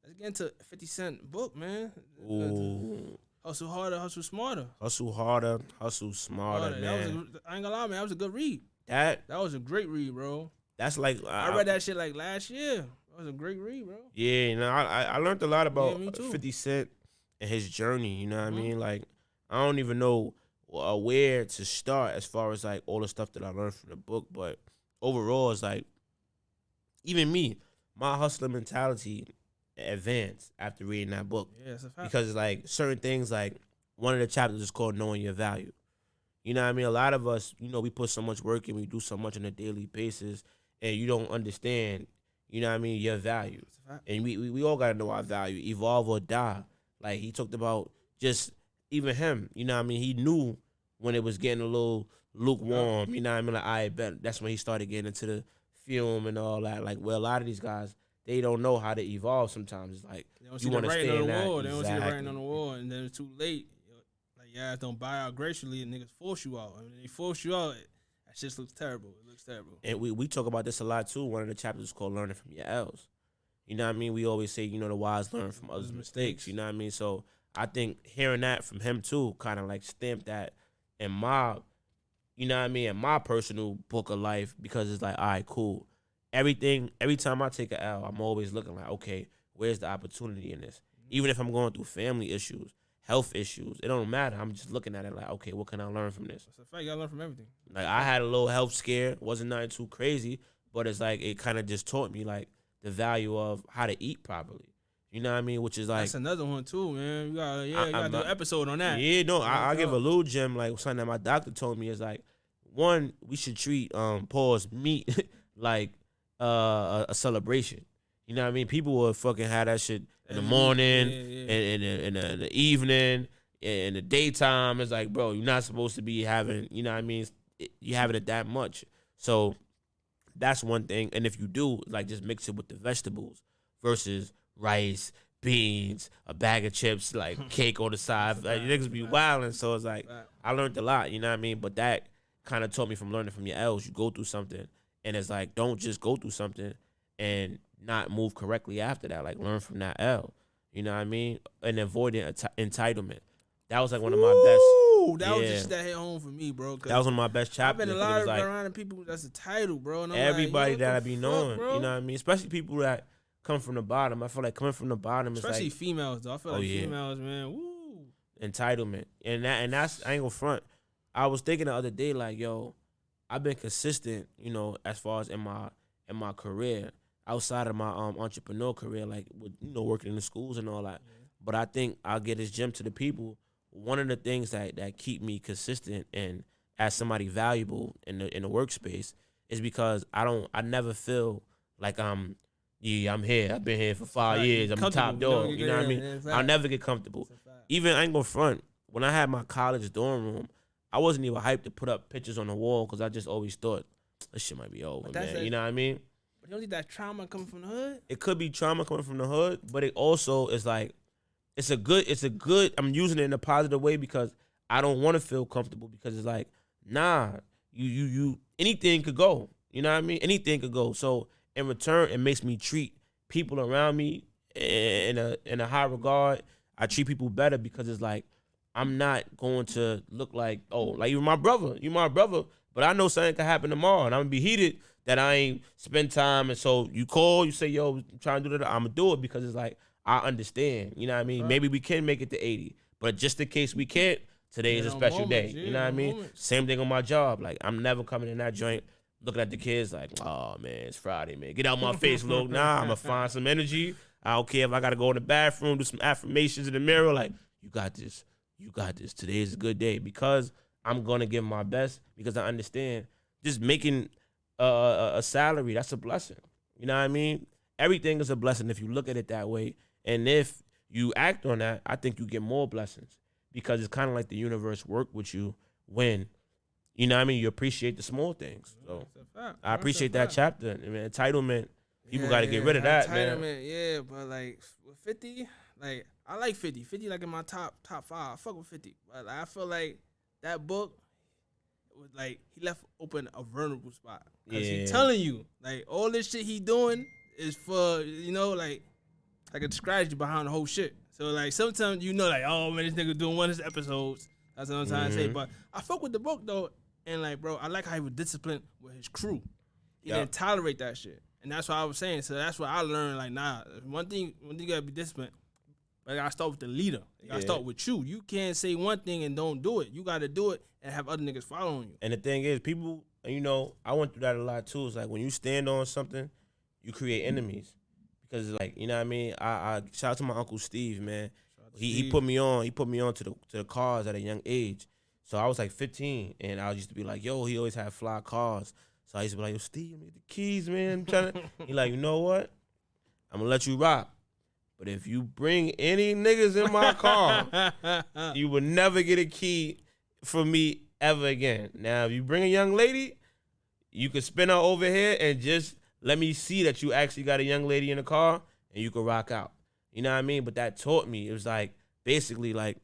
let's get into 50 Cent book, man. Ooh. Hustle harder, hustle smarter. Hustle harder, hustle smarter, man. I ain't gonna lie, man. That was a good read. That was a great read, bro. That's like I read that shit like last year. That was a great read, bro. Yeah, you know, I learned a lot about 50 Cent and his journey. You know what I mean? Like I don't even know where to start as far as like all the stuff that I learned from the book, but overall, it's like even me, my hustler mentality advanced after reading that book. Yeah, that's a fact. Because it's like certain things, like one of the chapters is called Knowing Your Value. You know what I mean? A lot of us, you know, we put so much work in, we do so much on a daily basis, and you don't understand, you know what I mean, your value. And we all got to know our value, evolve or die. Like he talked about just even him, you know what I mean? He knew when it was getting a little lukewarm, you know what I mean? Like, I bet that's when he started getting into the film and all that. Like, well, a lot of these guys, they don't know how to evolve sometimes. It's like, you want to stay in that. They don't see the writing on the wall, and then it's too late. Like, yeah, don't buy out gracefully, and niggas force you out. I mean, they force you out, that shit looks terrible. It looks terrible. And we talk about this a lot, too. One of the chapters is called Learning from Your L's. You know what I mean? We always say, you know, the wise learn from others' mistakes. You know what I mean? So I think hearing that from him, too, kind of like stamped that in my you know what I mean, in my personal book of life, because it's like, all right, cool. Every time I take an L, I'm always looking like, okay, where's the opportunity in this? Even if I'm going through family issues, health issues, it don't matter. I'm just looking at it like, okay, what can I learn from this? That's a fact. You gotta learn from everything. Like, I had a little health scare. Wasn't nothing too crazy, but it's like, it kind of just taught me, like, the value of how to eat properly. You know what I mean? Which is like... That's another one, too, man. You gotta do an episode on that. Yeah, no, I give a little gem, like, something that my doctor told me is, like, one, we should treat, meat like a celebration. You know what I mean? People will fucking have that shit in the morning, and in the evening, in the daytime. It's like, bro, you're not supposed to be having, you know what I mean? You having it that much. So that's one thing. And if you do, like, just mix it with the vegetables versus rice, beans, a bag of chips, like cake on the side. Like, niggas be wilding. So it's like, I learned a lot, you know what I mean? But that kind of taught me from learning from your L's. You go through something, and it's like, don't just go through something and not move correctly after that. Like, learn from that L. You know what I mean? And avoid entitlement. That was like one of my best. That was just that hit home for me, bro. That was one of my best chapters. I've been a lot of around people that's a title, bro. And everybody like, that I be knowing, you know what I mean? Especially people that come from the bottom. I feel like coming from the bottom is especially like, females, though. I feel like females, man. Woo. Entitlement. And that's, I ain't gonna front. I was thinking the other day, like, yo, I've been consistent, you know, as far as in my career, outside of my entrepreneur career, like, with, you know, working in the schools and all that. Yeah. But I think I'll get this gem to the people. One of the things that keep me consistent and as somebody valuable in the workspace is because I never feel like I'm here. I've been here for 5 years. I'm the top dog. You know what I mean? I'll never get comfortable. Even, I ain't gonna front. When I had my college dorm room, I wasn't even hyped to put up pictures on the wall because I just always thought, this shit might be over, man. You know what I mean? But you don't think that trauma coming from the hood? It could be trauma coming from the hood, but it also is like, it's a good, I'm using it in a positive way because I don't want to feel comfortable because it's like, nah, you anything could go. You know what I mean? Anything could go. So in return, it makes me treat people around me in a high regard. I treat people better because it's like, I'm not going to look like, oh, like you're my brother, but I know something can happen tomorrow and I'm gonna be heated that I ain't spend time. And so you call, you say, yo, I'm trying to do that. I'm gonna do it because it's like, I understand. You know what I mean? Right. Maybe we can make it to 80, but just in case we can't, today is a special day. You know what I mean? Same thing on my job. Like, I'm never coming in that joint looking at the kids like, oh, man, it's Friday, man. Get out my face, look. Nah, I'm going to find some energy. I don't care if I got to go in the bathroom, do some affirmations in the mirror. Like, you got this. You got this. Today is a good day because I'm going to give my best because I understand just making a salary, that's a blessing. You know what I mean? Everything is a blessing if you look at it that way. And if you act on that, I think you get more blessings because it's kind of like the universe work with you when, you know what I mean, you appreciate the small things. So I appreciate that chapter. I mean, entitlement, people got to get rid of that, man. Entitlement, yeah, but like with 50, like I like 50. 50 like in my top 5. I fuck with 50. But like, I feel like that book was like he left open a vulnerable spot. Because he telling you, like, all this shit he doing is for, you know, like a strategy behind the whole shit. So, like, sometimes you know, like, oh, man, this nigga doing one of his episodes. That's what I'm trying to say. But I fuck with the book, though. And, like, bro, I like how he was disciplined with his crew. He didn't tolerate that shit. And that's what I was saying. So that's what I learned. Like, nah, one thing you got to be disciplined. But I got to start with the leader. You got to start with you. You can't say one thing and don't do it. You got to do it and have other niggas following you. And the thing is, people, you know, I went through that a lot, too. It's like when you stand on something, you create enemies. Because, like, you know what I mean? I shout out to my Uncle Steve, man. He put me on to the cars at a young age. So I was like 15, and I used to be like, yo, he always had fly cars. So I used to be like, yo, Steve, let me get the keys, man. He like, you know what? I'm going to let you rock. But if you bring any niggas in my car, you will never get a key from me ever again. Now, if you bring a young lady, you can spin her over here and just let me see that you actually got a young lady in the car and you can rock out. You know what I mean? But that taught me. It was like, basically, like,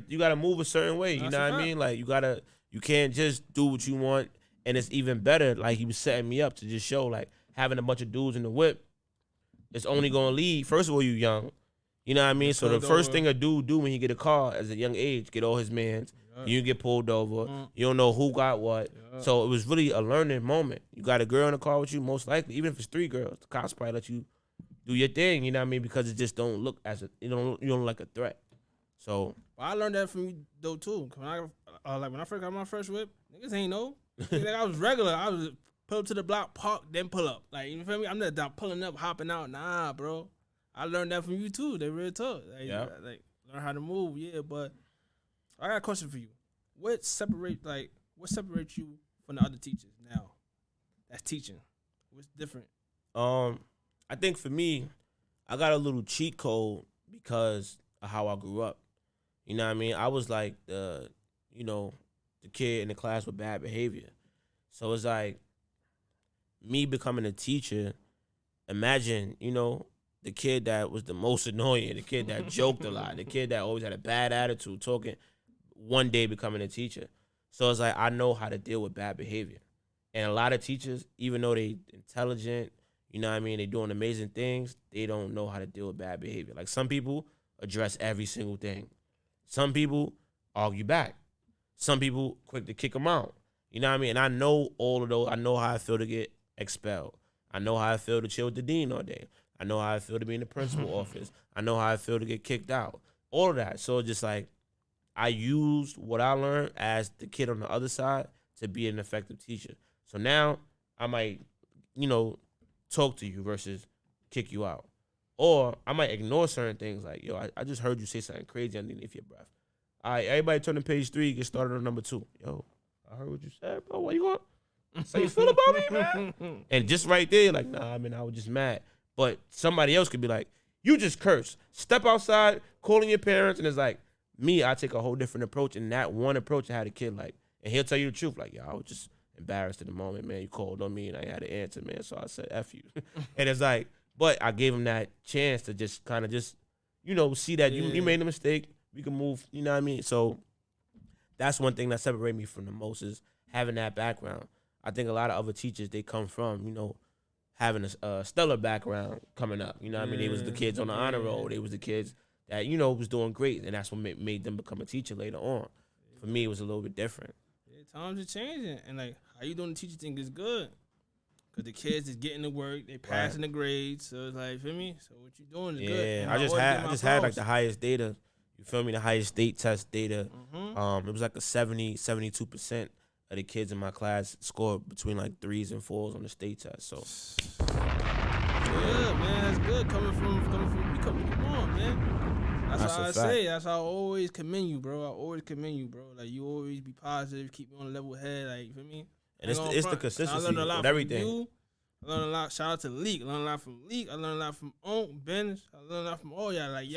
you got to move a certain way. You know what I mean? Like, you can't just do what you want. And it's even better, like, he was setting me up to just show, like, having a bunch of dudes in the whip, it's only going to lead. First of all, you young. You know what I mean? So the first thing a dude do when he get a car as a young age, get all his mans, You get pulled over. You don't know who got what. So it was really a learning moment. You got a girl in the car with you, most likely, even if it's 3 girls, the cops probably let you do your thing, you know what I mean? Because it just don't look as you don't look like a threat. So I learned that from you though too. When I first got my first whip, niggas ain't know. Like I was regular. I was pull up to the block, park, then pull up. Like you feel me? I'm not pulling up, hopping out. Nah, bro. I learned that from you too. They real talk. Like, like learn how to move. Yeah, but I got a question for you. What separates you from the other teachers now? That's teaching. What's different? I think for me, I got a little cheat code because of how I grew up. You know what I mean? I was like the kid in the class with bad behavior. So it's like me becoming a teacher, imagine, the kid that was the most annoying, the kid that joked a lot, the kid that always had a bad attitude, talking, one day becoming a teacher. So it's like I know how to deal with bad behavior. And a lot of teachers, even though they intelligent, you know what I mean, they doing amazing things, they don't know how to deal with bad behavior. Like some people address every single thing. Some people argue back. Some people quick to kick them out. You know what I mean? And I know all of those. I know how I feel to get expelled. I know how I feel to chill with the dean all day. I know how I feel to be in the principal office. I know how I feel to get kicked out. All of that. So just like I used what I learned as the kid on the other side to be an effective teacher. So now I might, talk to you versus kick you out. Or I might ignore certain things like, yo, I just heard you say something crazy underneath your breath. All right, everybody turn to page 3, get started on number 2. Yo, I heard what you said, bro. What you going? How you feel about me, man? And just right there, like, nah, I mean, I was just mad. But somebody else could be like, you just cursed. Step outside, calling your parents, and it's like, me, I take a whole different approach. And that one approach, I had a kid like, and he'll tell you the truth, like, yo, I was just embarrassed in the moment, man. You called on me, and I had to answer, man. So I said, F you. And it's like, but I gave him that chance to just kind of see that you made a mistake. We can move, you know what I mean? So that's one thing that separates me from the most is having that background. I think a lot of other teachers, they come from, having a stellar background coming up. You know what I mean? They was the kids on the honor roll. They was the kids that, was doing great, and that's what made them become a teacher later on. For me, it was a little bit different. Yeah, times are changing, and like how you doing the teacher thing is good. Cause the kids is getting to work, they passing the grades, so it's like, feel me? So what you doing is good. Yeah, I just had like the highest data. You feel me? The highest state test data. It was like a 72% of the kids in my class scored between like 3s and 4s on the state test. So yeah, man, that's good. Coming from you, come on, man. That's how I say. That's how I always commend you, bro. I always commend you, bro. Like you always be positive, keep me on a level head. Like you feel me? And it's the consistency with everything. I learned a lot. Shout out to Leak. I learned a lot from Leak. I learned a lot from Ben. I learned a lot from all y'all. Like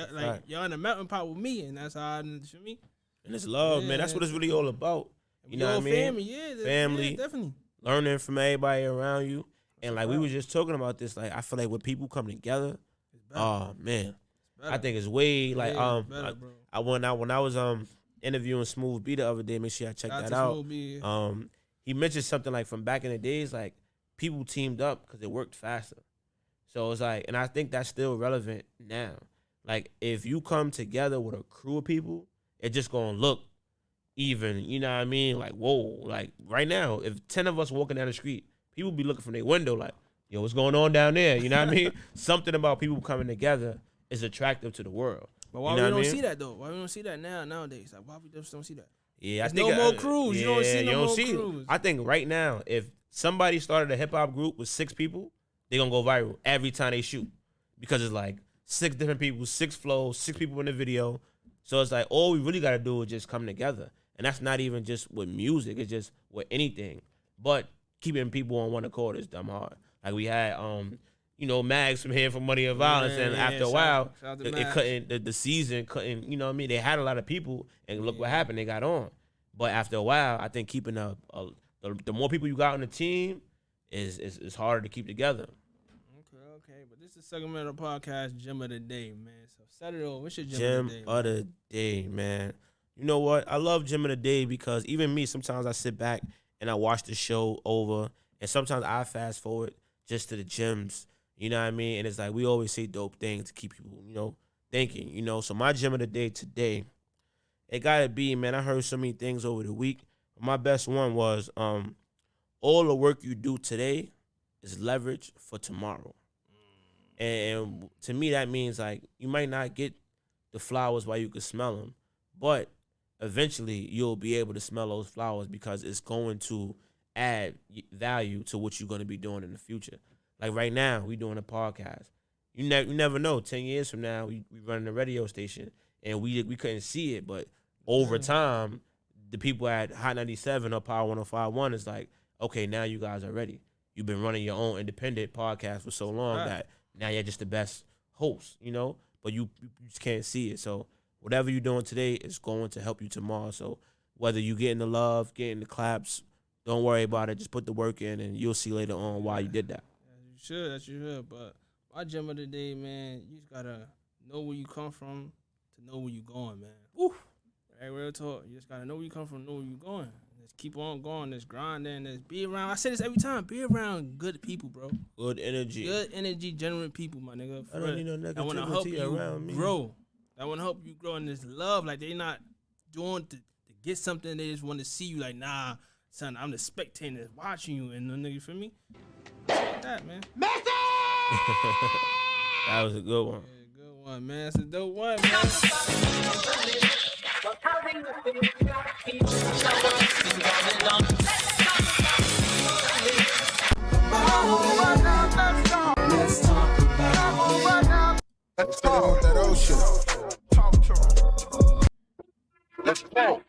y'all in the mountain pot with me, and that's how I feel me. And it's love, man. That's what it's really all about. You know what I mean? Family, family, yeah, definitely. Learning from everybody around you, and like we was just talking about this. Like I feel like when people come together, oh man, I think it's way like better, when I was interviewing Smooth B the other day. Make sure I check that out. He mentioned something like from back in the days, like people teamed up because it worked faster. So it's like, and I think that's still relevant now. Like if you come together with a crew of people, it's just gonna look even. You know what I mean? Like whoa, like right now, if 10 of us walking down the street, people be looking from their window like, yo, what's going on down there? You know what I mean? Something about people coming together is attractive to the world. But why we don't see that though? Why we don't see that nowadays? Like why we just don't see that? Yeah, I think no more crews. You don't see no more crews. I think right now, if somebody started a hip hop group with 6 people, they're gonna go viral every time they shoot. Because it's like 6 different people, 6 flows, 6 people in the video. So it's like all we really gotta do is just come together. And that's not even just with music, it's just with anything. But keeping people on one accord is dumb hard. Like we had Mags from here from Money and Violence, and after a while, the season couldn't, you know what I mean? They had a lot of people, and look what happened, they got on. But after a while, I think keeping the more people you got on the team is harder to keep together. Okay, but this is the segment of the podcast, Gem of the Day, man. So set it over. What's your Gem of the Day, man? You know what? I love Gem of the Day because even me, sometimes I sit back and I watch the show over, and sometimes I fast forward just to the gems. You know what I mean? And it's like we always say dope things to keep people, thinking. So my gem of the day today it gotta be, man. I heard so many things over the week. My best one was all the work you do today is leverage for tomorrow. And to me, that means like you might not get the flowers while you can smell them, but eventually you'll be able to smell those flowers because it's going to add value to what you're going to be doing in the future. Like right now, we doing a podcast. You never know. 10 years from now, we running a radio station, and we couldn't see it, but over time, the people at Hot 97 or Power 105.1 is like, okay, now you guys are ready. You've been running your own independent podcast for so long that now you're just the best host, you know? But you just can't see it. So whatever you're doing today is going to help you tomorrow. So whether you getting the love, getting the claps, don't worry about it. Just put the work in, and you'll see later on why you did that. You should. But my gem of the day, man, you just got to know where you come from to know where you going, man. Woo. Hey, real talk. You just got to know where you come from, know where you going. Just keep on going. Just grinding. Just be around. I say this every time. Be around good people, bro. Good energy, genuine people, my nigga. I don't need no negativity around me. Grow. I want to help you grow in this love. Like, they not doing to get something. They just want to see you like, nah, son, I'm the spectator that's watching you. And the nigga, for me, like that, man. That was a good one. Yeah, good one, man. It's a dope one, man. Let's talk that ocean. Let's go.